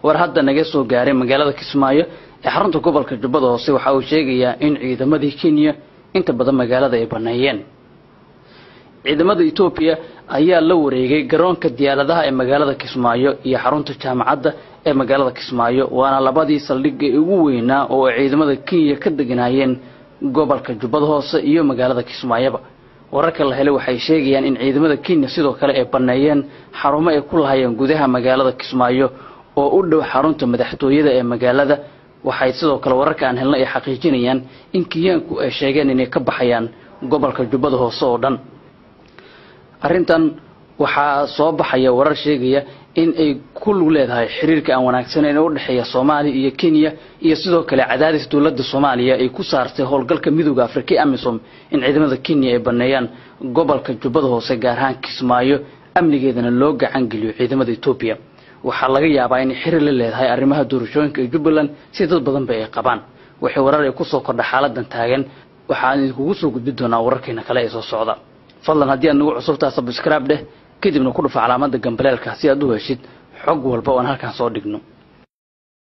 war hadda naga soo gaaray magaalada Kismaayo ee xarunta gobolka Jubbada Hoose waxa uu sheegayaa in ciidamadii Kenya inta badan magaalada ay baneeyeen. ciidamada Ethiopia ayaa la wareegay garoonka diyaaradaha ee magaalada Kismaayo iyo xarunta jaamacadda ee magaalada Kismaayo waana labadii saldhig ee ugu weynaa oo ciidamada Kenya ka deganayeen gobolka Jubbada Hoose iyo magaalada Kismaayo. wararka la helay waxay sheegayaan in ciidamada Kenya sidoo kale ay baneeyeen xarumo ay ku lahaayeen gudaha magaalada Kismaayo oo u dhow xarunta madaxtooyada ee magaalada. waxay sidoo kale wararka aan helnay ay xaqiijinayaan in Kenyaanku ay sheegeen inay ka baxayaan gobolka Jubbada Hoose oo dhan. arrintan waxaa soo baxaya warar sheegaya in ay ku lug leedahay xiriirka aan wanaagsaneyn oo u dhaxeeya Soomaaliya iyo Kenya iyo sidoo kale cadaadis dawladda Soomaaliya ay ku saartay howlgalka midowga Afrika AMISOM in ciidamada Kenya ay baneeyaan gobolka Jubbada Hoose gaar ahaan Kismaayo amnigeedana loo gacan geliyo ciidamada Ethiopia. waxaa laga yaabaa in xiriir la leedahay arrimaha doorashooyinka ee Jubbaland si dad badan ay qabaan. waxay warar ay ku soo kordhay xaaladan taagan waxaan idinku soo gudbin doonaa wararkeena kale ee soo socda. fadlan haddii aad nagu cusubtaa subscribe kadibna ku dhufo calaamada gambaleelka si aad u heshid xog walba oo aan halkan soo dhigno.